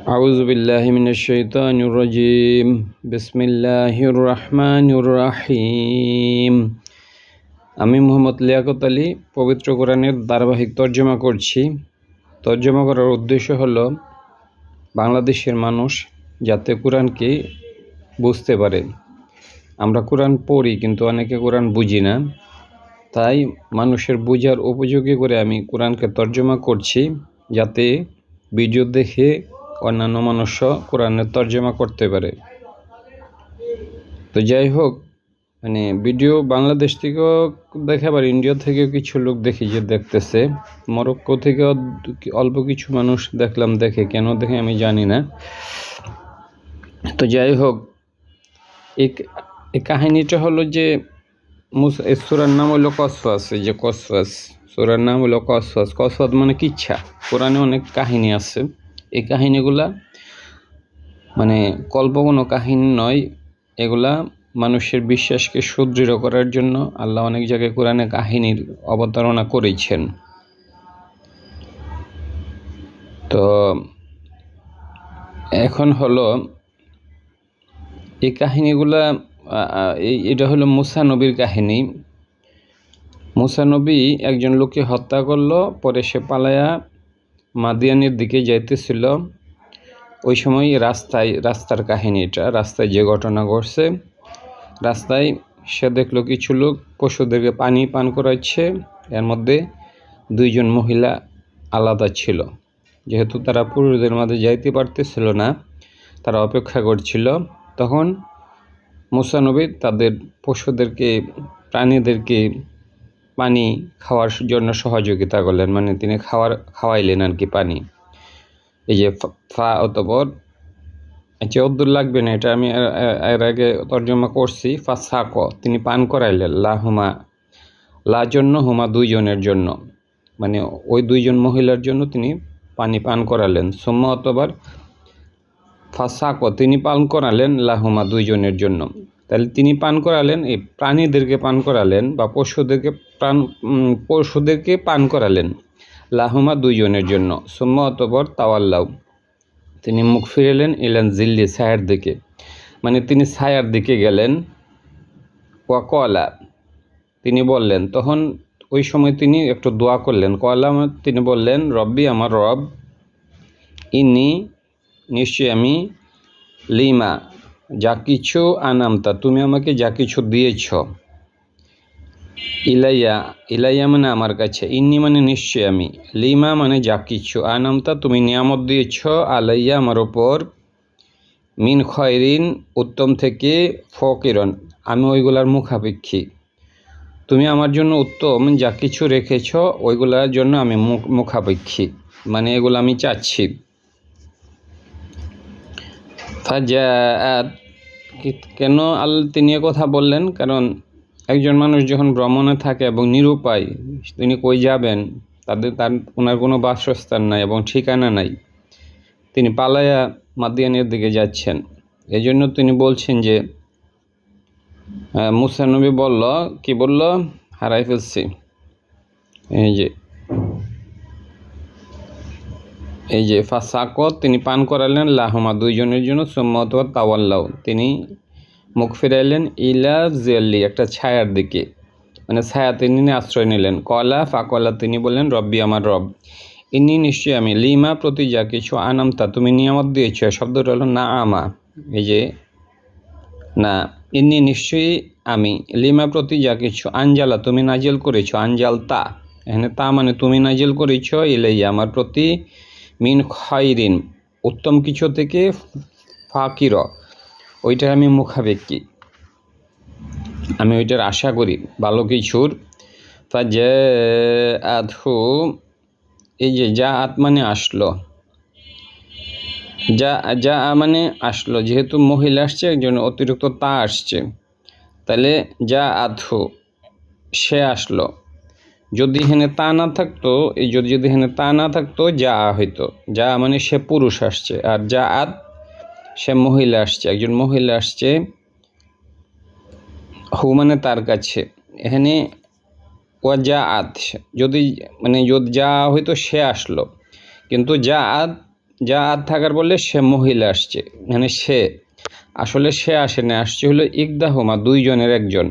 أعوذ بالله من الشيطان الرجيم بسم الله الرحمن الرحيم আমি মোহাম্মদ লিয়াকত আলী পবিত্র কোরআনের ধারাবাহিক তর্জমা করছি। তর্জমা করার উদ্দেশ্য হলো বাংলাদেশের মানুষ যাতে কোরআনকে বুঝতে পারে। আমরা কোরআন পড়ি কিন্তু অনেকে কোরআন বুঝি না, তাই মানুষের বোঝার উপযোগী করে আমি কোরআনকে তর্জমা করছি, যাতে ভিডিও দেখে অন্যান্য মানুষও কোরআনের তর্জমা করতে পারে। তো যাই হোক, ভিডিও বাংলাদেশ থেকেও দেখে, আবার ইন্ডিয়া থেকেও কিছু লোক দেখি যে দেখতেছে, মরক্কো থেকেও অল্প কিছু মানুষ দেখলাম দেখে, কেন দেখে আমি জানি না। তো যাই হোক, এই কাহিনীটা হলো যে সূরার নাম হলো কসওয়াস। এই যে কসওয়াস, সূরার নাম হলো কসওয়াস। কসওয়াস মানে কিচ্ছা। কোরআনে অনেক কাহিনী আছে। এই কাহিনীগুলা কল্প কোনো কাহিনী নয়, এগুলা মানুষের বিশ্বাসকে সুদৃঢ় করার জন্য আল্লাহ অনেক জায়গায় কোরআনে কাহিনীর অবতারণা করেছেন। তো এখন হলো এই কাহিনীগুলা, এটা হলো মুসা নবীর কাহিনী। মুসা নবী একজন লোককে হত্যা করলো, পরে সে পালায়া মাদিয়ানের দিকে যাইতেছিল। ওই সময় রাস্তার কাহিনীটা, রাস্তায় যে ঘটনা ঘটছে, রাস্তায় সে দেখলো কিছু লোক পশুদেরকে পানি পান করাচ্ছে। এর মধ্যে দুইজন মহিলা আলাদা ছিল। যেহেতু তারা পুরুষদের মাঝে যাইতে পারতেছিল না, তারা অপেক্ষা করছিল। তখন মুসা নবী তাদের পশুদেরকে, প্রাণীদেরকে পানি খাওয়ার জন্য সহযোগিতা করলেন, তিনি খাওয়াইলেন আর কি পানি। এই যে ফা অতপর চৌদ্দুর লাগবে না, এটা আমি এর আগে তর্জমা করছি। ফাসাক, তিনি পান করাইলেন, লাহুমা, লা জন্য, হুমা দুইজনের জন্য, ওই দুইজন মহিলার জন্য তিনি পানি পান করালেন। সুম্মা অতবার ফাসাক, তিনি পান করালেন, লাহুমা দুইজনের জন্য। তাহলে তিনি পান করালেন, এই প্রাণীদেরকে পান করালেন বা পশুদেরকে পান করালেন, লাহুমা দুইজনের জন্য। সুম্মা অতপর তাওয়াল্লাউ, তিনি মুখ ফিরেলেন, ইলান জিল্লি, ছায়ার দিকে, তিনি ছায়ার দিকে গেলেন। ওয়াকলা, তিনি বললেন, তখন ওই সময় তিনি একটু দোয়া করলেন। কলা, তিনি বললেন, রব্বি, আমার রব, ইনি, নিশ্চয়ই আমি, লিমা, যা কিছু, আনামতা, তুমি আমাকে যা কিছু দিয়েছ, ইলাইয়া মানে আমার কাছে, ইন্নি মানে নিশ্চয় আমি, লিমা মানে যা কিছু, আনামতা তুমি নিয়ামত দিয়েছ, আলাইয়া আমার ওপর, মিন খয়রিন উত্তম থেকে, ফকিরন আমি ওইগুলার মুখাপেক্ষী। তুমি আমার জন্য উত্তম যা কিছু রেখেছ ওইগুলার জন্য আমি মুখাপেক্ষী, এগুলো আমি চাচ্ছি। ফাজাআত, কেন তিনি কথা বললেন? কারণ একজন মানুষ যখন ভ্রমণে থাকে এবং নিরুপায়, তিনি কই যাবেন, ওনার কোনো বাসস্থান নাই এবং ঠিকানা নাই, তিনি পালায়া মাদিয়ানের দিকে যাচ্ছেন। এই জন্য তিনি বলছেন যে, মুসা নবী কি বলল, হারাই ফেলছি। এই যে ফাসাকত, তিনি পান করালেন, লাহুমা দুইজনের জন্য, সুম্মত তাওয়াল্লাউ, তিনি মুখ ফিরাইলেন, ইলা জিল্লি, একটা ছায়ার দিকে, ছায়া তিনি আশ্রয় নিলেন। কলা, ফাকলা, তিনি বললেন, রব্বি, আমার রব, ইনি নিশ্চয়ই আমি, লিমা প্রতি যা কিছু, আনামতা তুমি নিয়ামত দিয়েছ, শব্দটা হলো না আমা, এই যে না, ইনি নিশ্চয়ই আমি, লিমা প্রতি যা কিছু, আনজালা তুমি নাজিল করেছ, আনজাল তা, এখানে তা তুমি নাজিল করেছ, ইলাইয়া আমার প্রতি, মিন খয়রিন উত্তম কিছু থেকে, ফাকির ওইটার আমি মুখাপেক্ষী, আমি ওইটার আশা করি ভালো কিছুর। ফাজাআতহু, এই যে যা আত আসলো, যা আসলো, যেহেতু মহিলা আসছে, একজন অতিরিক্ত তা আসছে, তাহলে যা আধু, সে আসলো। যদি এখানে তা না থাকতো, যদি এখানে তা না থাকতো, যা হইতো, যা সে পুরুষ আসছে, আর যা আত সে মহিলা আসছে, একজন মহিলা আসছে। হু তার কাছে, এখানে ও যা আত, যদি যা হইতো সে আসলো, কিন্তু যা আত যা আত থাকার বললে সে মহিলা আসছে, মানে সে আসলে সে আসে না, আসছে হলো ইকদাহুমা, দুইজনের একজন।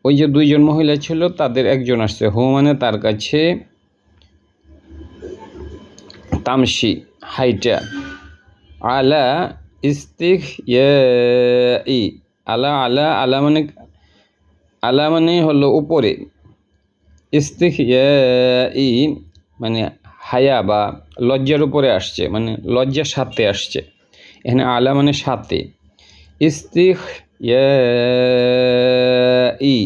ওই যে দুইজন মহিলা ছিল তাদের একজন আসছে, হু মানে তার কাছে, তামসি হাইটা, আলা ইস্তিখ ই, আলা আলা আলা মানে, আলা মানে হলো উপরে, ইস্তিখ ই মানে হায়া বা লজ্জার উপরে আসছে, মানে লজ্জার সাথে আসছে। এখানে আলা মানে সাথে, ইস্তিখ ই,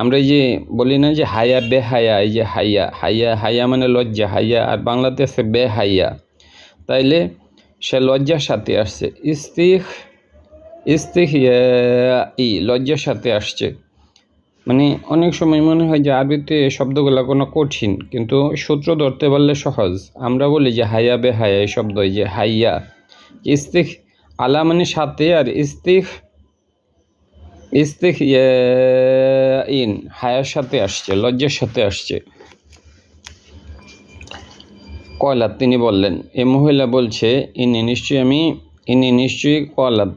আমরা এই যে বলি না যে হায়া বেহায়া, এই যে হাইয়া হাইয়া, হাইয়া মানে লজ্জা, হাইয়া আর বাংলাতে আছে বেহাইয়া, তাইলে সে লজ্জার সাথে আসছে। ইস্তিখ ইস্তিখ ই লজ্জার সাথে আসছে। মানে অনেক সময় মনে হয় যে আরবিতে শব্দগুলো কোনো কঠিন, কিন্তু সূত্র ধরতে পারলে সহজ। আমরা বলি যে হাইয়া বেহায়া, এই শব্দ, এই যে হাইয়া, ইস্তিখ আলা মানে সাথে, আর ইস্তিখ ইস্তিখ ইন হায়ার সাথে আসছে, লজ্জার সাথে আসছে। কলাত তিনি বললেন, এই মহিলা বলছে, ইনি নিশ্চয়ই কলাত,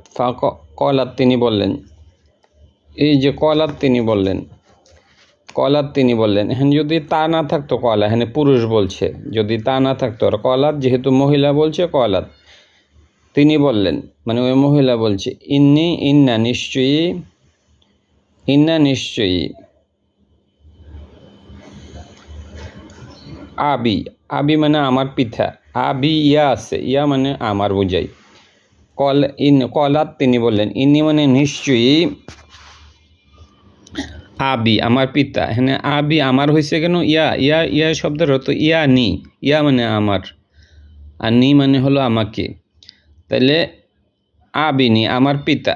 কলাত তিনি বললেন, এই যে কলাত তিনি বললেন, কলাত তিনি বললেন, এখানে যদি তা না থাকতো কলা, এখানে পুরুষ বলছে, যদি তা না থাকতো, আর কলাত যেহেতু মহিলা বলছে, কলাত তিনি বললেন, মানে ওই মহিলা বলছে, ইন্না নিশ্চয়ই আবি, আবি মানে আমার পিতা, আবি ইয়া আছে, ইয়া মানে আমার বোঝাই। কলাত তিনি বললেন, ইনি মানে নিশ্চয়ই, আবি আমার পিতা, এখানে আবি আমার হয়েছে কেন, ইয়া ইয়া ইয়া শব্দের অর্থ ইয়া নি, ইয়া মানে আমার, আর নি মানে হলো আমাকে, তাহলে আবিনি আমার পিতা।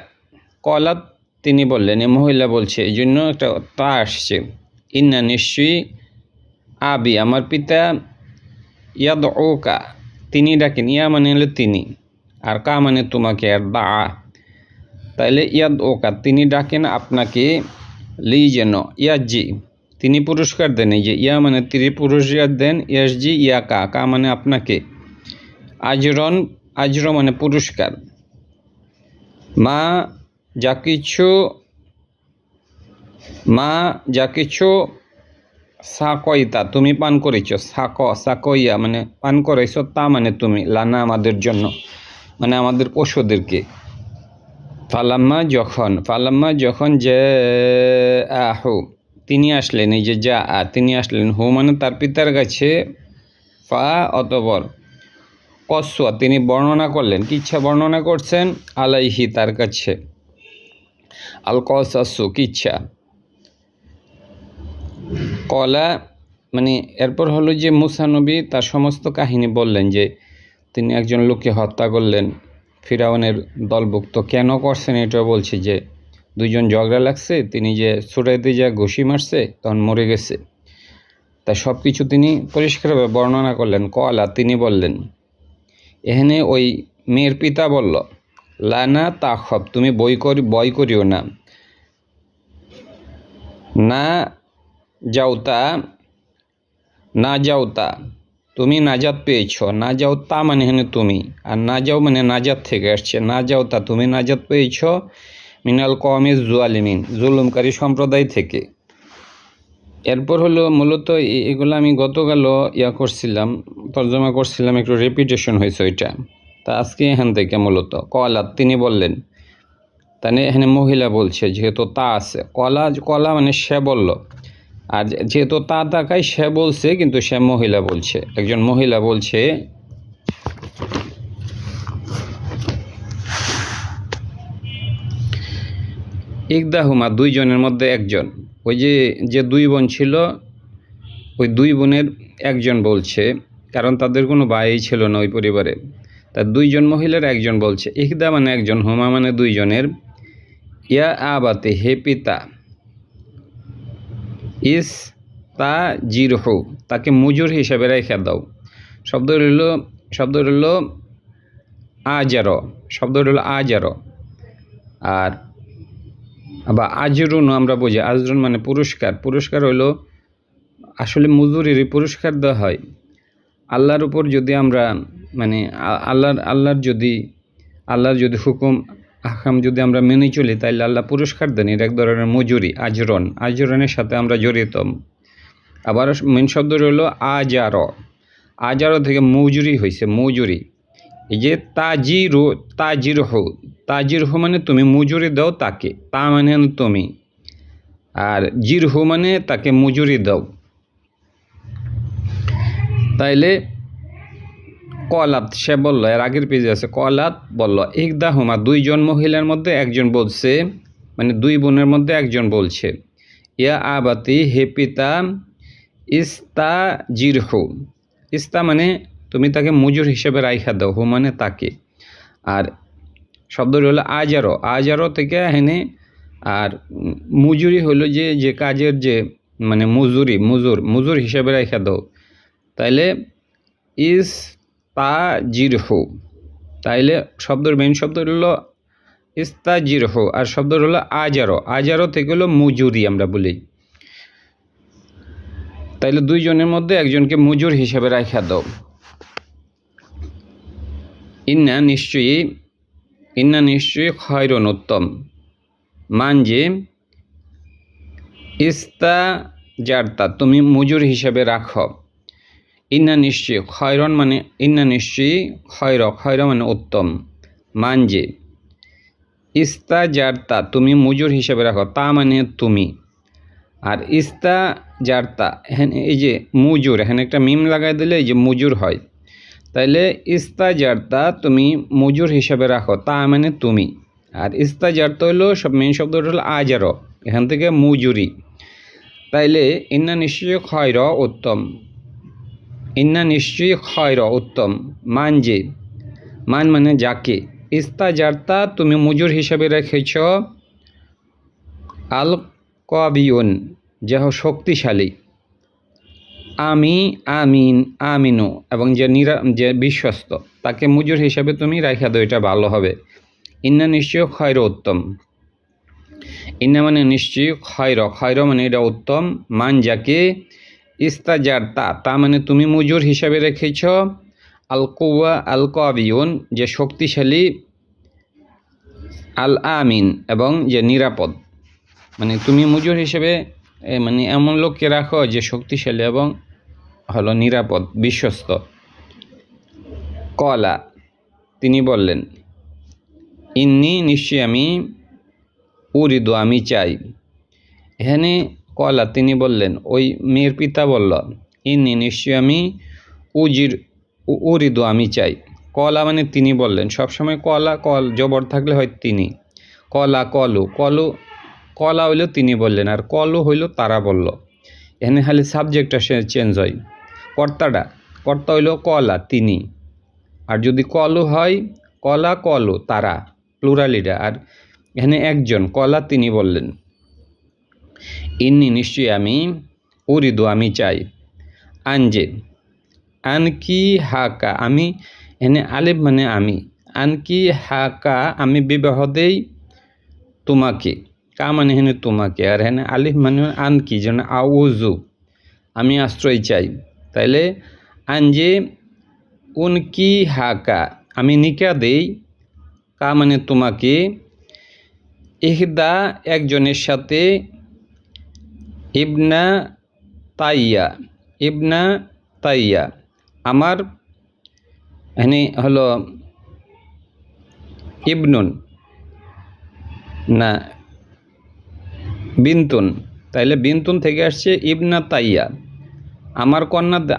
কলাত তিনি বললেন, এই মহিলা বলছে, এই জন্য একটা তা আসছে, ইন্না নিশ্চয়ই আবি আমার পিতা, ইয়াদ ওকা তিনি ডাকেন, ইয়া মানে হলো তিনি, আর কা মানে তোমাকে, আর দা, তাইলে ইয়াদ ওকা তিনি ডাকেন আপনাকে, লি যেন, ইয়াজি তিনি পুরস্কার দেন, এই যে ইয়া মানে তিনি পুরস্কার দেন, ইয়াসজি ইয়া কা, কা মানে আপনাকে, আজর মানে পুরস্কার, মা যা কিছু সাকইতা তুমি পান করেছ, সাকইয়া মানে পান করেছ, তা মানে তুমি, লানা আমাদের জন্য, মানে আমাদের পশুদেরকে। ফালাম্মা যখন যে আহু তিনি আসলেন, এই যে যা তিনি আসলেন, হু মানে তার পিতার কাছে, ফা অতবর, কসুয়া তিনি বর্ণনা করলেন, কিচ্ছা বর্ণনা করছেন, আলাইহি তার কাছে, আল কসাসু কিচ্ছা, কলা মানে এরপর হলো যে মুসা নবী তার সমস্ত কাহিনী বললেন, যে তিনি একজন লোককে হত্যা করলেন, ফিরাউনের দলভুক্ত, কেন করছেন এটা বলছে, যে দুইজন ঝগড়া লাগছে, তিনি যে ছুটাইতে যা ঘুষি মারছে তখন মরে গেছে, তাই সব কিছু তিনি পরিষ্কারভাবে বর্ণনা করলেন। কলা তিনি বললেন, এখানে ওই মেয়ের পিতা বলল, লানা তাখব তুমি বই করিও না, না যাওতা তুমি নাজাত পেয়েছ, না যাও তা মানে এখানে তুমি, আর না যাও মানে নাজাত থেকে আসছে, না যাওতা তুমি নাজাত পেয়েছ, মিনাল কওমি জুয়ালিমিন জুলুমকারী সম্প্রদায় থেকে। এরপর হলো মূলত এগুলো আমি গতকালও তর্জমা করছিলাম, একটু রেপিটেশন হয়েছে ওইটা, তা আজকে এখান থেকে মূলত কলাত তিনি বললেন, তাহলে এখানে মহিলা বলছে, যেহেতু তা আছে, কলা মানে সে বলল, আর যেহেতু তা তাকায় সে বলছে, কিন্তু সে মহিলা বলছে, একজন মহিলা বলছে, ইকদাহুমা দুইজনের মধ্যে একজন, ওই যে দুই বোন ছিল, ওই দুই বোনের একজন বলছে, কারণ তাদের কোনো ভাই ছিল না ওই পরিবারে, তার দুইজন মহিলার একজন বলছে, ইকদা মানে একজন, হুমা মানে দুইজনের, ইয়া আবাতে হে পিতা, ইস তা জিরহু তাকে মজুর হিসাবে রেখে দাও, শব্দ রইল আজার, আর বা আজরুন আমরা বুঝি, আজরুন মানে পুরস্কার হইল, আসলে মজুরিরই পুরস্কার দেওয়া হয়। আল্লাহর উপর যদি আমরা মানে আল্লাহর যদি হুকুম আহকাম যদি আমরা মেনে চলি তাহলে আল্লাহ পুরস্কার দেন, এর এক ধরনের মজুরি, আজরনের সাথে আমরা জড়িত। আবার মেন শব্দ রইল আজারো থেকে মজুরি হয়েছে, মজুরি। এই যে তাজিরহু মানে তুমি মজুরি দাও তাকে, তা মানে তুমি, আর জিরহু মানে তাকে মজুরি দাও। তাইলে কলাত সে বলল, এর আগের পেজে আছে, কলাত বলল ইকদাহুমা দুইজন মহিলার মধ্যে একজন বলছে, মানে দুই বোনের মধ্যে একজন বলছে, ইয়া আবাতি হে পিতা, ইস্তাজিরহু, ইস্তা মানে তুমি তাকে মজুর হিসেবে রাইখা দাও, হু মানে তাকে। আর শব্দটি হলো আজারো থেকে হেনে, আর মজুরি হলো যে কাজের যে মানে মুজুর হিসেবে রাইখা দাও। তাইলে ইস্তাজিরহু, তাইলে শব্দের মেইন শব্দ হলো ইস্তাজিরহু, আর শব্দ হলো আজারো থেকে হলো মজুরি আমরা বলি। তাইলে দুইজনের মধ্যে একজনকে মজুর হিসেবে রাখা দাও। ইন্না নিশ্চয়ই খয়রন উত্তম, মান যে ইস্তাজারতা তুমি মজুর হিসেবে রাখো। ইন্না নিশ্চয়ই খয়রন মানে ইন্না নিশ্চয়ই খয়র মানে উত্তম, মান যে ইস্তাজারতা তুমি মজুর হিসেবে রাখো, তা মানে তুমি। আর ইস্তাজারতা এই যে মুজুর, এখানে একটা মিম লাগাই দিলে এই যে মুজুর হয়। তাইলে ইস্তাজারতা তুমি মজুর হিসাবে রাখো, তা মানে তুমি। আর ইস্তাজারতা হলো সব মেইন শব্দটা হলো আজারো, এখান থেকে মজুরি। তাইলে ইন্না নিশ্চয়ই খয়র উত্তম, ইন্না নিশ্চয়ই খয়র উত্তম, মান যে, মান মানে যাকে, ইস্তাজারতা তুমি মজুর হিসাবে রেখেছ, আল কবিউন যে শক্তিশালী, আমিনু এবং যে বিশ্বস্ত, তাকে মজুর হিসাবে তুমি রাখা দাও, এটা ভালো হবে। ইন্না নিশ্চয় খয়র উত্তম, ইন্না মানে নিশ্চয়ই, খয়র মানে এটা উত্তম, মান যাকে, ইস্তাজারতা তা মানে তুমি মজুর হিসাবে রেখেছ, আল কুওয়া আল কবিউন যে শক্তিশালী, আল আমিন এবং যে নিরাপদ, মানে তুমি মজুর হিসেবে মানে এমন লোককে রাখো যে শক্তিশালী এবং হলো নিরাপদ, বিশ্বস্ত। কলা তিনি বললেন, ইন্নি নিশ্চয়ই আমি, উরিদু আমি চাই। এখানে কলা তিনি বললেন, ওই মেয়ের পিতা বলল, ইন্নি নিশ্চয়ই আমি, উরিদু আমি চাই। কলা মানে তিনি বললেন, সবসময় কল জবর থাকলে হয় তিনি। কলা হইল তিনি বললেন, আর কলু হইল তারা বলল। এখানে খালি সাবজেক্টটা চেঞ্জ হয়, কর্তা হইল কলা তিনি, আর যদি কলু হয় কলু তারা, প্লুরালিটা। আর এখানে একজন, কলা তিনি বললেন। ইন্নি নিশ্চয়ই আমি, উরিদু আমি চাই, আনজে আনকি হাকা আমি, এখানে আলিফ মানে আমি, আনকি হাকা আমি বিবাহ দেই তোমাকে, কা মানে হেনে তোমাকে, আর হেনে আলিফ মানে আনকি, যেন আউজু আমি আশ্রয় চাই। তাইলে আনজে উনকি হাকা আমি নিকা দেই, কা মানে তোমাকে, ইহদা একজনের সাথে, ইবনা তাইয়া আমার, এখানে হলো ইবনুন না বিন্তুন, তাইলে বিন্তুন থেকে আসছে ইবনা তাইয়া,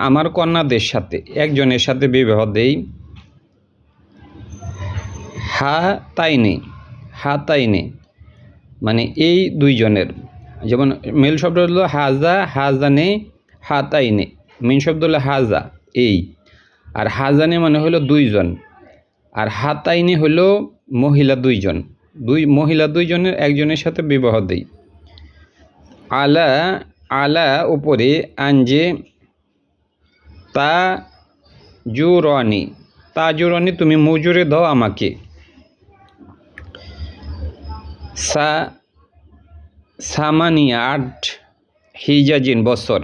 আমার কন্যাদের সাথে একজনের সাথে বিবাহ দেই। হা তাইনে মানে এই দুইজনের, যেমন মেল শব্দ হলো হাজানে, হাতাইনে মেন শব্দ হলো হাজা এই, আর হাজানে মানে হলো দুইজন, আর হাতাইনে হলো মহিলা দুইজনের একজনের সাথে বিবাহ দেই। আলা উপরে, আনজে তাজুরনি তুমি মজুরে দাও আমাকে। সামানিয়া 8 হিজাজিন বছর,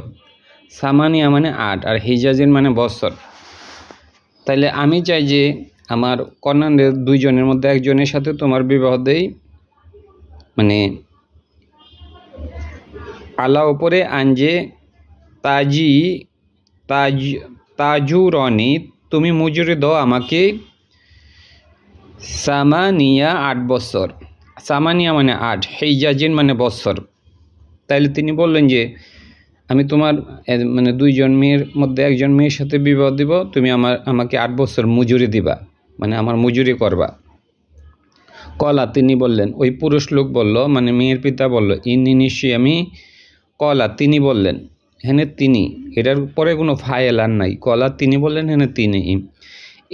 সামানিয়া মানে 8 আর হিজাজিন মানে বছর। তাইলে আমি চাই যে আমার কন্যাদের দুইজনের মধ্যে একজনের সাথে তোমার বিবাহ দেই, মানে আলা উপরে আনজে তাজি তাজ তাজুরনি, তুমি মজুরি দাও আমাকে সামানিয়া 8 বছর। সামানিয়া মানে 8, হেইজাজিন মানে বছর। তাইলে তিনি বললেন যে আমি তোমার মানে দুইজন মেয়ের মধ্যে একজন মেয়ের সাথে বিবাহ দিব, তুমি আমাকে 8 বছর মজুরি দিবা, মানে আমার মজুরি করবা। কলা, তিনি বললেন, ওই পুরুষ লোক বলল, মানে মেয়ের পিতা বলল, ইনি নিশ্চয়ই আমি, কলা তিনি বললেন, হেনে তিনি, এটার পরে কোনো ফাইল আর নাই, কলা তিনি বললেন, হেনে তিনি,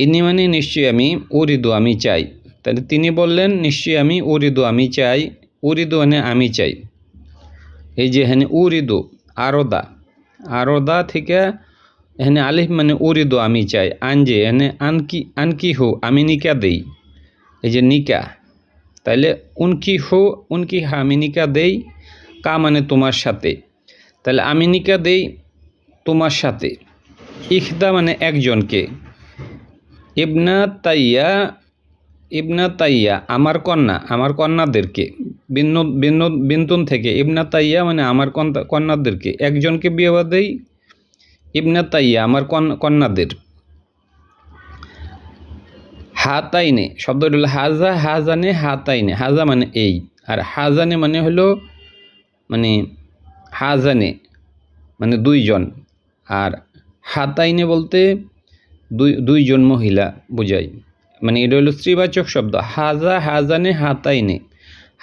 ইনি মানে নিশ্চয়ই আমি, উরিদু আমি চাই। তাহলে তিনি বললেন নিশ্চয়ই আমি, উরিদু আমি চাই, উরিদু মানে আমি চাই। এই যে হেনে উরিদু আরদা, আরদা থেকে এখানে আলিফ মানে উরিদু আমি চাই, আনজে এনে আনকি হু আমি নিকা দেই, এই যে নিকা। তাইলে উনকি হু উনকি হা আমি নিকা দেই, কা মানে তোমার সাথে, তাহলে আমি নিকা দেই তোমার সাথে। ইখদা মানে একজনকে, ইবনা তাইয়া, ইবনা তাইয়া আমার কন্যা, আমার কন্যাদেরকে, বিন্তুন থেকে ইবনা তাইয়া মানে আমার কন্যাদেরকে, একজনকে বিয়ে দেই, ইবনা তাইয়া আমার কন্যাদের। হাতাইনে শব্দটি হলো হাজা, হাজানে হাতাইনে, হাজা মানে এই, আর হাজানে মানে হলো মানে হাজানে মানে দুইজন, আর হাতাইনে বলতে দুইজন মহিলা বোঝায়, মানে এটা হলো স্ত্রীবাচক শব্দ। হাজা হাজানে হাতাইনে,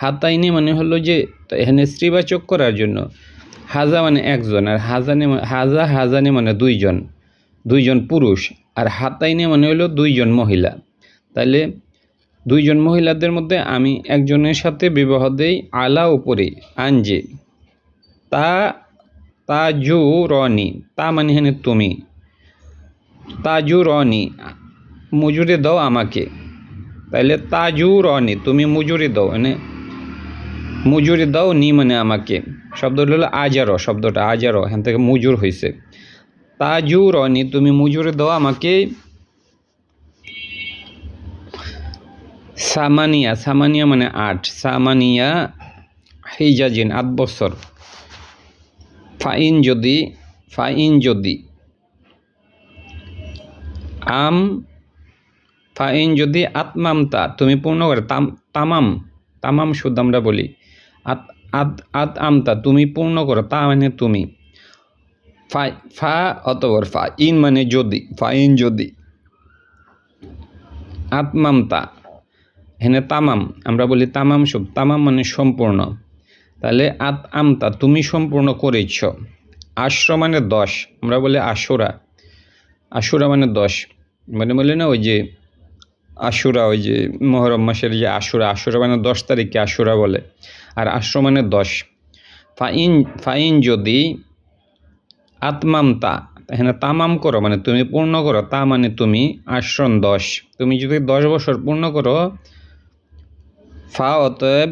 হাতাইনে মানে হলো যে এখানে স্ত্রীবাচক করার জন্য, হাজা মানে একজন, আর হাজানে মানে দুইজন পুরুষ, আর হাতাইনে মানে হলো দুইজন মহিলা। তাহলে দুইজন মহিলাদের মধ্যে আমি একজনের সাথে বিবাহ দেই, আলা উপরে আনজে তাজু রনি, তা মানে হেনে তুমি, তাজু রনি মজুরি দাও আমাকে। তাইলে তাজু রনি তুমি মজুরি দাও, মানে মজুরি দাও, নি মানে আমাকে, শব্দটা হলো আজারো, শব্দটা আজারো এখান থেকে মজুর হয়েছে। তাজু রনি তুমি মজুরি দাও আমাকে, সামানিয়া, সামানিয়া মানে 8, সামানিয়া হিজাজিন 8 বছর। ফাইন যদি, ফাইন যদি ফাইন যদি আতমামতা তুমি পূর্ণ করে, তামাম শুদ্ধ আমরা বলি, আমতা তুমি পূর্ণ করো, তা মানে তুমি, ফা অতবর ফা ইন মানে যদি, ফাইন যদি আতমামতা, হেনে তামাম আমরা বলি তামাম শুভ, তামাম মানে সম্পূর্ণ। তাহলে আমতা তুমি সম্পূর্ণ করেছ। আশ্র মানে 10, আমরা বলি আশুরা, আশুরা মানে 10, মানে বলি না ওই যে আশুরা, ওই যে মহরম মাসের যে আশুরা মানে 10 তারিখকে আশুরা বলে, আর আশ্র মানে 10। ফাইন যদি আতমামতা, এখানে তামাম করো মানে তুমি পূর্ণ করো, তা মানে তুমি, আশ্রম 10, তুমি যদি 10 বছর পূর্ণ করো, ফা অতএব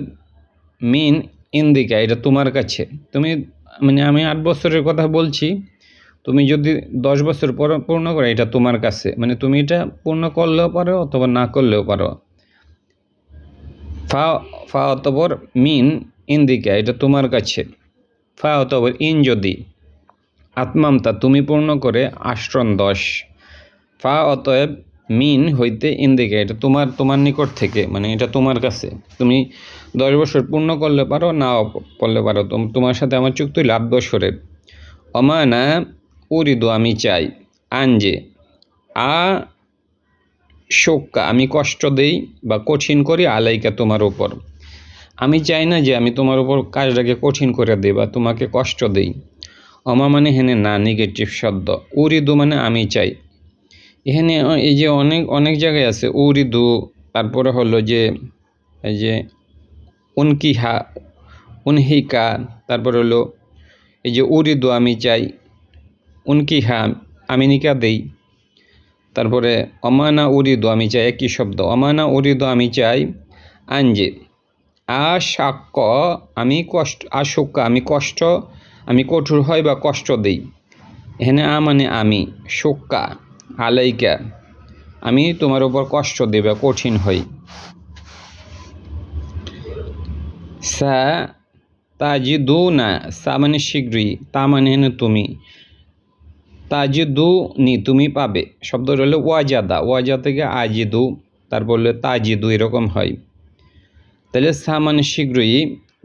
মিন ইন্দিকা এটা তোমার কাছে, তুমি মানে আমি 8 বছরের কথা বলছি, তুমি যদি 10 বছর পূর্ণ করো এটা তোমার কাছে, মানে তুমি এটা পূর্ণ করলেও পারো অথবা না করলেও পারো। ফা অতবর মিন ইন্দিকা এটা তোমার কাছে, ফা অতবর ইন যদি আত্মামতা তুমি পূর্ণ করে, আশ্রম 10, ফা অতএব মিন হইতে ইন্দিকা এটা তোমার নিকট থেকে, মানে এটা তোমার কাছে, তুমি 10 বছর পূর্ণ করলে পারো, নাও করলে পারো, তোমার সাথে আমার চুক্তি হইল 8 বছরের। অমানা উরিদু আমি চাই, আনজে শোক্কা আমি কষ্ট দেই বা কঠিন করি, আলাইকা তোমার উপর, আমি চাই না যে আমি তোমার উপর কাজটাকে কঠিন করে দিই বা তোমাকে কষ্ট দেই। অমা মানে হেনে না, নেগেটিভ শব্দ। উরিদু মানে আমি চাই, এখানে এই যে অনেক জায়গায় আছে উরিদু, তারপরে হলো যে এই যে উনকিহা, উনহিকা, তারপরে হলো এই যে উরিদু আমি চাই, উনকিহা আমি নিকা দেই, তারপরে অমানা উরিদু আমি চাই, একই শব্দ, অমানা উরিদু আমি চাই, আনজে আশাক্য আমি কষ্ট, আশোক্কা আমি কঠোর হয় বা কষ্ট দেই, এখানে মানে আমি, শোক্কা আলাইকা আমি তোমার উপর কষ্ট দেবে কঠিন হই। সা তাজিদু না, সা মানে শীঘ্রই, তা মানে তুমি, তাজিদু নি তুমি পাবে। শব্দ হলো ওয়াজাদা, ওয়াজা থেকে আজিদু, তারপর হলো তাজিদু, এরকম হয়। তাহলে সা মানে শীঘ্রই,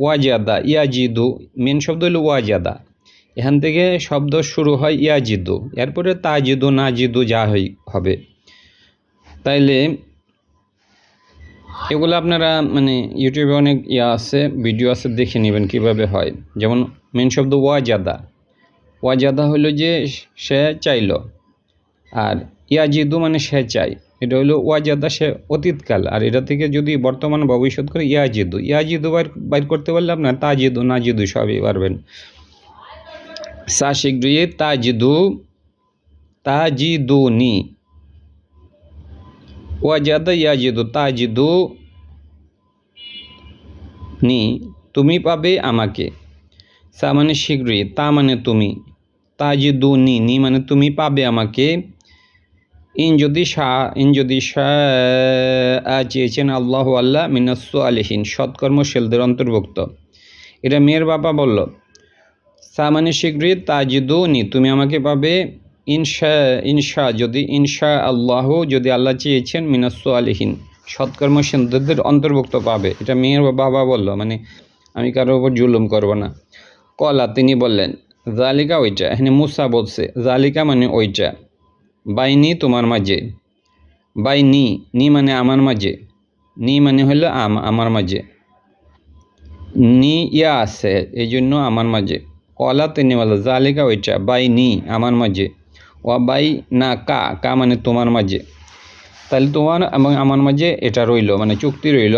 ওয়াজাদা ইয়াজিদু, মেন শব্দ হলো ওয়াজাদা, এখান থেকে শব্দ শুরু হয় ইয়াজিদু, এরপরে তাজিদু নাজিদু যা হবে। তাইলে এগুলো আপনারা মানে ইউটিউবে অনেক আছে, ভিডিও আছে, দেখে নেবেন কীভাবে হয়। যেমন মেন শব্দ ওয়াজাদা, ওয়াজাদা হলো যে সে চাইল, আর ইয়াজিদু মানে সে চাই, এটা হলো ওয়াজাদা, সে অতীতকাল, আর এটা থেকে যদি বর্তমান ভবিষ্যৎ করে ইয়াজিদু, ইয়াজিদু বাইর করতে পারলে আপনার তাজিদু নাজিদু সবই পারবেন। সা শীঘ্রই, তাজিদু তাজিদুনি, ওয়াজাদা ইয়াজিদু তাজিদু নি তুমি পাবে আমাকে। সা মানে শীঘ্রই, তা মানে তুমি, তাজিদুনি নি মানে তুমি পাবে আমাকে। ইন যদি চেয়েছেন আল্লাহ আল্লাহ মিনাসু আলিহীন, সৎকর্মশীলদের অন্তর্ভুক্ত। এটা মেয়ের বাবা বলল, সা মানে শীঘ্রই, তাজিদুনি তুমি আমাকে পাবে, ইনশা যদি, ইনশা আল্লাহ যদি আল্লাহ চেয়েছেন, মিনাসু আলিহীন সৎকর্মশীলদের অন্তর্ভুক্ত পাবে। এটা মেয়ের বাবা বলল, মানে আমি কারোর উপর জুলুম করব না। কলা তিনি বললেন, জালিকা ওইটা, এখানে মুসা বলছে, জালিকা মানে ওইটা, বাইনি তোমার মাঝে, বাইনি নি মানে আমার মাঝে, নি মানে হলো আমার মাঝে, নি ইয়া আছে এই জন্য আমার মাঝে। কলা তিনি বলল, জালিকা ওইটা, বাইনি আমার মাঝে, ওয়া বাই না কা মানে তোমার মাঝে। তাহলে তোমার এবং আমার মাঝে এটা রইল, মানে চুক্তি রইল।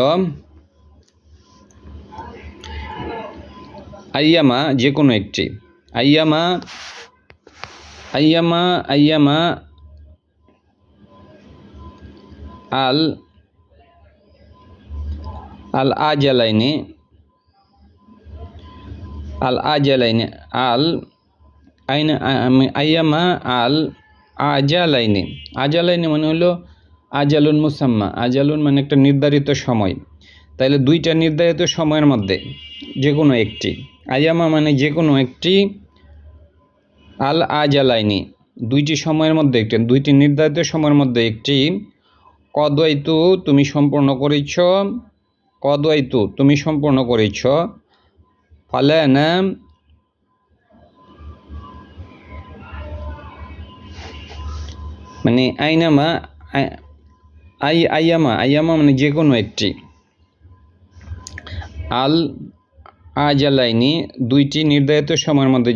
আইয়ামা যে কোনো একটি, আইয়ামা আইয়ামা আইয়ামা আল আল আজালাইনে, আল আজালাইনে, আল আইনে, আইয়ামা আল আজালাইনে, আজালাইনে মানে হলো আজালুন মুসাম্মা, আজালুন মানে একটা নির্ধারিত সময়। তাইলে দুইটা নির্ধারিত সময়ের মধ্যে যে কোনো একটি, আইয়ামা মানে যে কোনো একটি, আল আজালাইনি দুইটি সময়ের মধ্যে একটি, দুইটি নির্ধারিত সময়ের মধ্যে একটি, কদওয়াইতু তুমি সম্পূর্ণ করেছ, কদওয়াইতু তুমি সম্পূর্ণ করেছ, ফালানা মানে আইনামা, আইয়ামা মানে যে কোনো একটি, আল আজালাইনি দুইটি নির্ধারিত সময়ের মধ্যে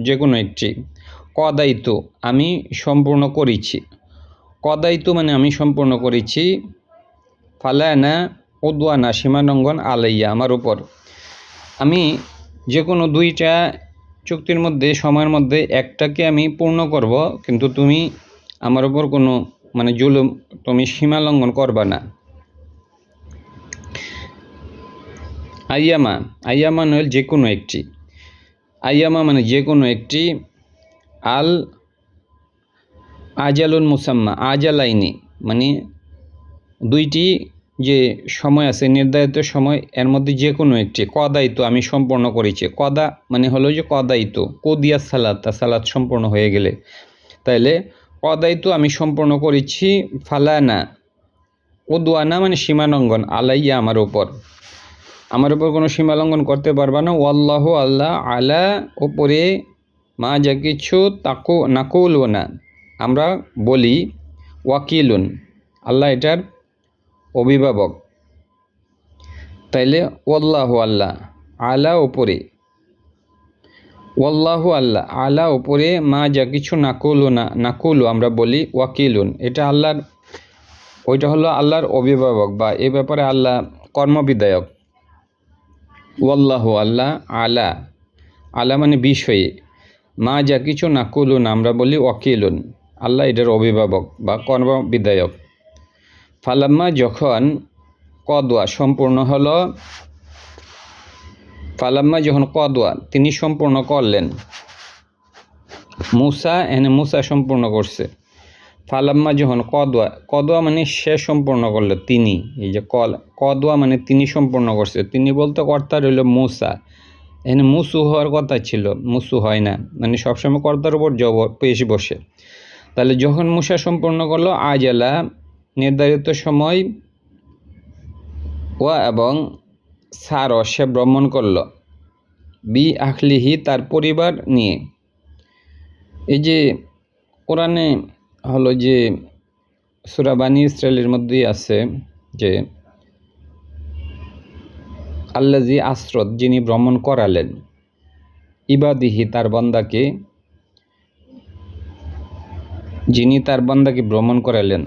যে কোনো একটি, কদাইতু আমি সম্পূর্ণ করেছি, কদাইতু মানে আমি সম্পূর্ণ করেছি, ফালানা উদওয়ানা সীমালঙ্ঘন আলাইয়া আমার উপর, আমি যে কোনো দুইটা চুক্তির মধ্যে সময়ের মধ্যে একটাকে আমি পূর্ণ করব, কিন্তু তুমি আমার উপর কোনো মানে জুলুম, তুমি সীমা লঙ্ঘন করবা না। আইয়ামা, আইয়ামা নয় যে কোনো একটি, আইয়ামা মানে যে কোনো একটি, আল আজালুন মুসাম্মা, আজালাইনি মানে দুইটি যে সময় আছে নির্ধারিত সময়, এর মধ্যে যে কোনো একটি, কদাইতু আমি সম্পূর্ণ করেছি, কদা মানে হলো যে কদাইতু, কদিয়া সালাত, সালাত সম্পূর্ণ হয়ে গেলে, তাইলে কদাইতু আমি সম্পূর্ণ করেছি, ফালানা উদওয়ানা মানে সীমালঙ্ঘন, আলাইয়া আমার উপর কোনো সীমালঙ্ঘন করতে পারবা না, ওয়াল্লাহু আল্লাহ আলা ওপরে, মা যা কিছু তাকু নাকুল না আমরা বলি, ওয়াকিলুন আল্লাহ এটার অভিভাবক। তাইলে ওয়াল্লাহু আল্লাহ আলা ওপরে, ওয়াল্লাহু আল্লাহ আলা ওপরে, মা যা কিছু নাকুলু আমরা বলি, ওয়াকিলুন এটা আল্লাহর, ওইটা হলো আল্লাহর অভিভাবক বা এ ব্যাপারে আল্লাহ কর্মবিধায়ক। ওয়াল্লাহু আল্লাহ আলা, আলা মানে বিষয়ে, মা যা কিছু নাকুলুন আমরা বলি, ওয়াকিলুন আল্লাহ এটার অভিভাবক বা কর্মবিধায়ক। ফালাম্মা যখন, কদওয়া সম্পূর্ণ হলো, ফালাম্মা যখন কদওয়া তিনি সম্পূর্ণ করলেন, মুসা এনে মুসা সম্পূর্ণ করছে, ফালাম্মা যখন কদোয়া, কদোয়া মানে সে সম্পূর্ণ করলো, তিনি, এই যে কদোয়া মানে তিনি সম্পূর্ণ করছে, তিনি বলতে কর্তা রইল মুসা। এখানে মুসু হওয়ার কথা ছিল, মুসু হয় না, মানে সবসময় কর্তার উপর পেশ বসে। তাহলে যখন মুসা সম্পূর্ণ করলো, আজালা নির্ধারিত সময়, ওয়া এবং সার সে ভ্রমণ করল, বি আখলিহি তার পরিবার নিয়ে। এই যে কোরআনে হলো যে সূরা বানী ইসরাইলের মধ্যেই আছে যে আল্লাজি আশ্রত, যিনি ভ্রমণ করালেন, ইবাদিহি তার বান্দাকে, যিনি তার বান্দাকে ভ্রমণ করালেন।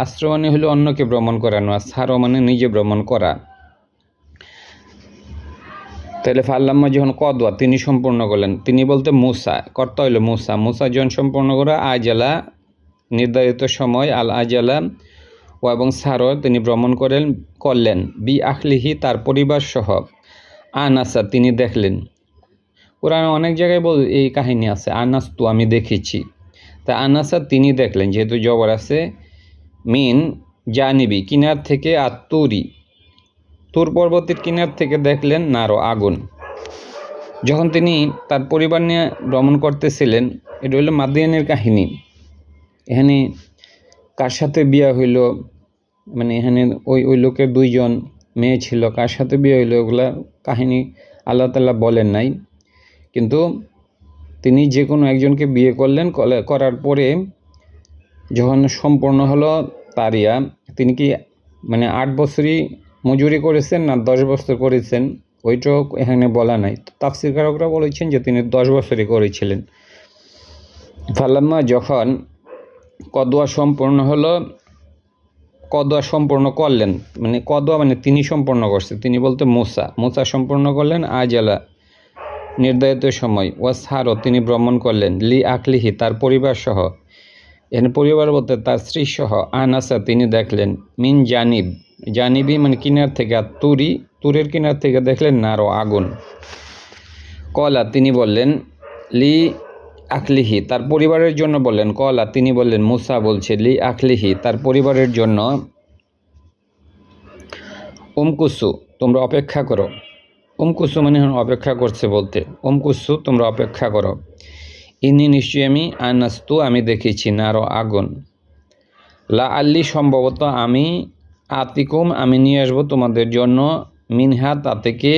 আশ্র মানে হলো অন্যকে ভ্রমণ করানো, আর সারো মানে নিজে ভ্রমণ করা। তাহলে ফাল্লাম্মা যখন কদোয়া তিনি সম্পূর্ণ করলেন, তিনি বলতে মুসা, কর্তা হইল মুসা। মুসা যখন সম্পূর্ণ করা আজালা নির্ধারিত সময়, আল আজালা ও এবং সারো তিনি ভ্রমণ করলেন, বি আখলিহি তার পরিবার সহ, আনাসা তিনি দেখলেন। কোরআনে অনেক জায়গায় এই কাহিনী আছে, আনাস্তু আমি দেখেছি। তা আনাসা তিনি দেখলেন, যেহেতু জবর আছে, মিন জানিবি কিনার থেকে, আত্তুরি তুর পর্বতের কিনার থেকে দেখলেন নারো আগুন। যখন তিনি তার পরিবার নিয়ে ভ্রমণ করতেছিলেন, এটা হলো মাদিয়ানের কাহিনী। এখানে কার সাথে বিয়ে হইল, মানে এখানে ওই লোকের 2জন মেয়ে ছিল, কার সাথে বিয়ে হইল ওগুলা কাহিনী আল্লাহ তাআলা বলেন নাই। কিন্তু তিনি যে কোনো একজনকে বিয়ে করলেন, করার পরে যখন সম্পূর্ণ হলো তারিয়া, তিনি কি মানে 8 বছরই মজুরি করেছেন না 10 বছর করেছেন, ওইটাও এখানে বলা নাই। তাফসীরকারকরা বলেছেন যে তিনি 10 বছরই করেছিলেন। ফালাম্মা যখন কদোয়া সম্পূর্ণ হলো, কদোয়া সম্পূর্ণ করলেন, মানে কদোয়া মানে তিনি সম্পূর্ণ করছে, তিনি বলতে মুসা সম্পূর্ণ করলেন, আজালা নির্ধারিত সময়, ওয়াসহারও তিনি ভ্রমণ করলেন, লি আকলিহি তার পরিবার সহ, এখানে পরিবার বলতে তার স্ত্রী সহ, আনাসা তিনি দেখলেন, মিন জানিবি মানে কিনার থেকে, আর তুরের কিনার থেকে দেখলেন নারো আগুন। কলা তিনি বললেন, লি আখলিহি তার পরিবারের জন্য বললেন, কলা তিনি বললেন, মুসা বলছে, লি আখলিহি তার পরিবারের জন্য, উমকুসু তোমরা অপেক্ষা করো। উমকুসু মানে অপেক্ষা করছে বলতে, উমকুসু তোমরা অপেক্ষা করো। ইনি নিশ্চয়ই আমি, আনাস্তু আমি দেখেছি, নারো আগুন, লা আল্লি সম্ভবত আমি, আতিকুম আমি নিয়ে আসবো তোমাদের জন্য, মিনহা তা থেকে,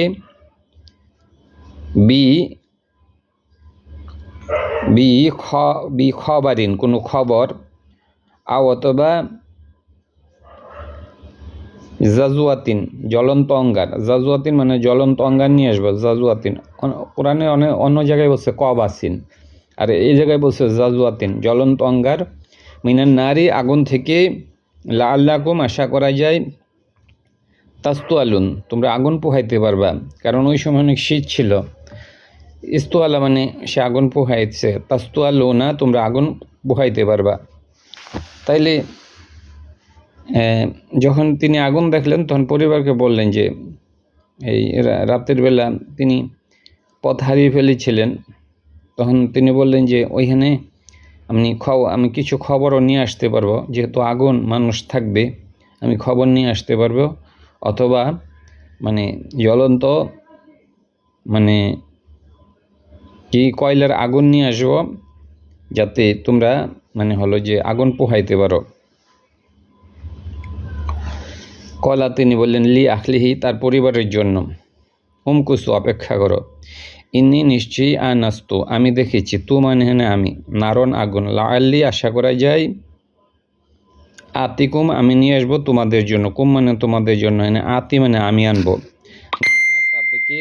বি খবরিন কোনো খবর, অথবা জাজুয়াতিন জ্বলন্ত অঙ্গার, জাজুয়াতিন মানে জ্বলন্ত অঙ্গার নিয়ে আসবো, জাজুয়াতিন। কোরআনে অন্য জায়গায় বলছে কবাসিন, আর এই জায়গায় বলছে জাজুয়াতিন জ্বলন্ত অঙ্গার, মিনান নারী আগুন থেকে, লা আল্লাকুম আশা করা যায়, তাস্তু আলুন তোমরা আগুন পোহাইতে পারবা, কারণ ওই সময় অনেক শীত ছিল। ইস্তু আলা মানে সে আগুন পোহাইছে, তাস্তু আলু না তোমরা আগুন পোহাইতে পারবা। তাইলে যখন তিনি আগুন দেখলেন, তখন পরিবারকে বললেন যে এই রাতের বেলা তিনি পথ হারিয়ে ফেলেছিলেন। তখন তিনি বললেন যে ওইখানে আমি কিছু খবরও নিয়ে আসতে পারবো, যেহেতু আগুন মানুষ থাকবে, আমি খবর নিয়ে আসতে পারবো, অথবা মানে জ্বলন্ত মানে কি কয়লার আগুন নিয়ে আসবো, যাতে তোমরা মানে হলো যে আগুন পোহাইতে পারো। কলা তিনি বললেন, লি আখলিহি তার পরিবারের জন্য, উমকুসু অপেক্ষা করো, ইন্নি নিশ্চয়ই আনাস্তু আমি দেখেছি, তু মানে হ্যাঁ আমি, নারন আগুন, লাআল্লি আশা করা যায়, আতিকুম আমি নিয়ে আসবো তোমাদের জন্য, কুম মানে তোমাদের জন্য, এনে আতি মানে আমি আনবো, তা থেকে,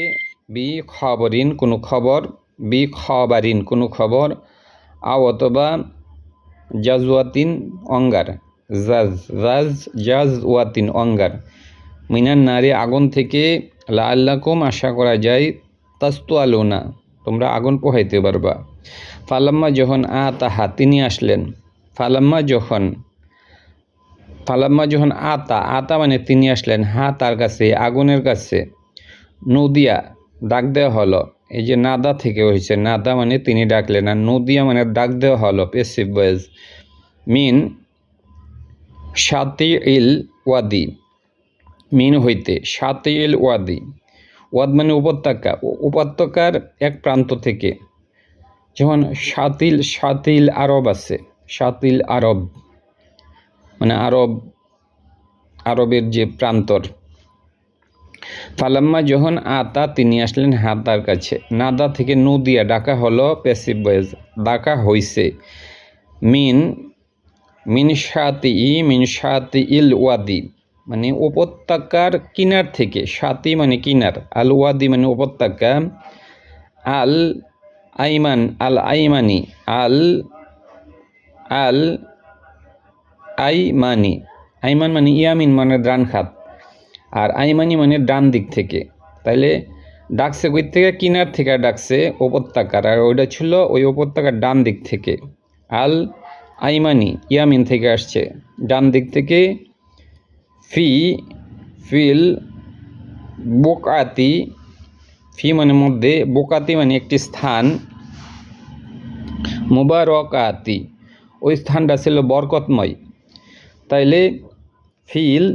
বি খবরিন কোনো খবর, বি খবরিন কোনো খবর, অথবা জাজওয়াতিন অঙ্গার, জাজওয়াতিন অঙ্গার, মিনান নারী আগুন থেকে, লা আল্লাকুম আশা করা যায়, তাস্তু আলুনা তোমরা আগুন পোহাইতে পারবা। ফালাম্মা যখন আতাহা তিনি আসলেন, ফালাম্মা যখন আতা মানে তিনি আসলেন, তার কাছে আগুনের কাছে, নদিয়া ডাক দেওয়া হলো, এই যে নাদা থেকে হয়েছে, নাদা মানে তিনি ডাকলেন, আর নদিয়া মানে ডাক দেওয়া হলো, পেসিভ ভয়েস, মিন শাতি ইল ওয়াদি, মিন হইতে শাতি ইল ওয়াদি, ওয়াদ মানে উপত্যকা, উপত্যকার এক প্রান্ত থেকে। যেমন শাতিল আরব আছে, শাতিল আরব মানে আরবের যে প্রান্তর। ফালাম্মা যখন আতা তিনি আসলেন হা তার কাছে, নাদা থেকে নদিয়া ডাকা হলো প্যাসিভ ভয়েস, ডাকা হইছে। মিন শাতি ইল ওয়াদি মানে উপত্যকার কিনার থেকে, শাতি মানে কিনার, আল ওয়াদি মানে উপত্যকা, আল আইমানি আইমান মানে ইয়ামিন মানে ডান খাত, আর আইমানি মানে ডান দিক থেকে। তাইলে ডাকছে কই থেকে? কিনার থেকে ডাকছে উপত্যকার, আর ওইটা ছিল ওই উপত্যকার ডান দিক থেকে। আল আইমানি ইয়ামিন থেকে আসছে, ডান দিক থেকে। ফিল বোকাতি, ফি মানে মধ্যে, বোকাতি মানে একটি স্থান, মুবারকাতি ওই স্থানটা ছিল বরকতময়। তাইলে ফিল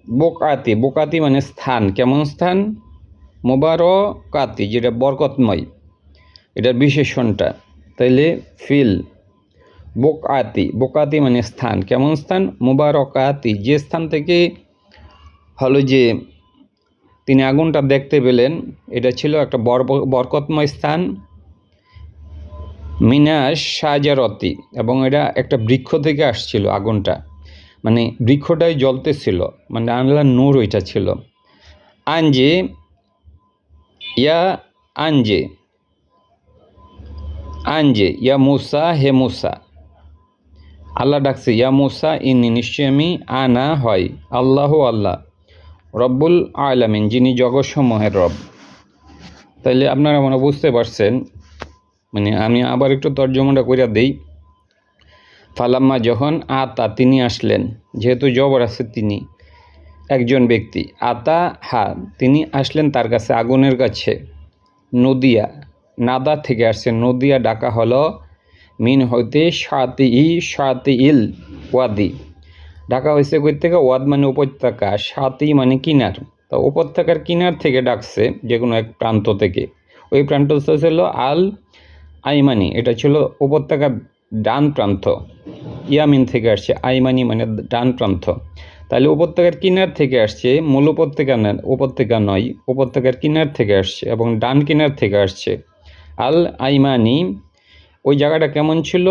বোকাতি, বোকাতি মানে স্থান, কেমন স্থান? মুবারকাতি যেটা বরকতময়, এটার বিশেষণটা। তাইলে ফিল বোকাতি মানে স্থান, কেমন স্থান? মুবারকাতি, যে স্থান থেকে হলো যে তিনি আগুনটা দেখতে পেলেন, এটা ছিল একটা বরকতময় স্থান। মিনাস শাজারতি, এবং এটা একটা বৃক্ষ থেকে আসছিল আগুনটা, মানে বৃক্ষটাই জ্বলতেছিল, মানে আল্লাহর নূর ওইটা ছিল। আঞ্জে ইয়া মুসা, হে মুসা, আল্লাহ ডাকছে, ইয়া মুসা ইন্নি নিশ্চয় আমি, আনা হয়, আল্লাহ রব্বুল আলামিন যিনি জগৎসমূহের রব। তাইলে আপনারা মনে বুঝতে পারছেন, মানে আমি আবার একটু তর্জমাটা করে দেই। ফালাম্মা যখন আতা তিনি আসলেন, যেহেতু জবর আছে তিনি একজন ব্যক্তি, আতা হা তিনি আসলেন তার কাছে, আগুনের কাছে। নদিয়া নাদা থেকে আসছে, নদিয়া ডাকা হলো মিন হইতে শাতি ইল ওয়াদি, ডাকা হয়েছে কই থেকে? ওয়াদ মানে উপত্যকা, শাতি মানে কিনার, তো উপত্যকার কিনার থেকে ডাকছে, যে কোনো এক প্রান্ত থেকে। ওই প্রান্ত ছিল আল আইমানি, এটা ছিল উপত্যকার ডান প্রান্ত। ইয়ামিন থেকে আসছে, আইমানি মানে ডান প্রান্ত। তাহলে উপত্যকার কিনার থেকে আসছে, মূল উপত্যকা নয়, উপত্যকার কিনার থেকে আসছে এবং ডান কিনার থেকে আসছে। আল আইমানি, ওই জায়গাটা কেমন ছিল?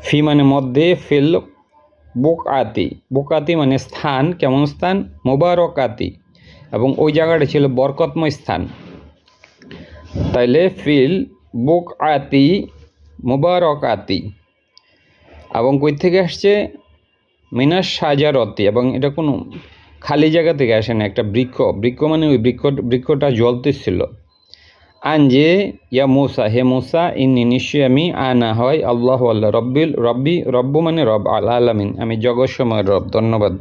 ফি মানে মধ্যে, ফিল বোকাতি মানে স্থান, কেমন স্থান? মুবারকাতি, এবং ওই জায়গাটা ছিল বরকতময় স্থান। তাইলে ফিল বোকাতি মুবারকাতি, এবং কই থেকে আসছে? মিনাস শাজারতি, এবং এটা কোনো খালি জায়গা থেকে আসে না, একটা বৃক্ষ মানে ওই বৃক্ষটা জ্বলতেছিল। আনজে ইয়া মুসা, হে মুসা ইন্নি নিশ্চয় আমি, আনা হয়, আল্লাহ রব্বু মানে রব, আল আলামিন আমি জগৎসমূহের রব। ধন্যবাদ।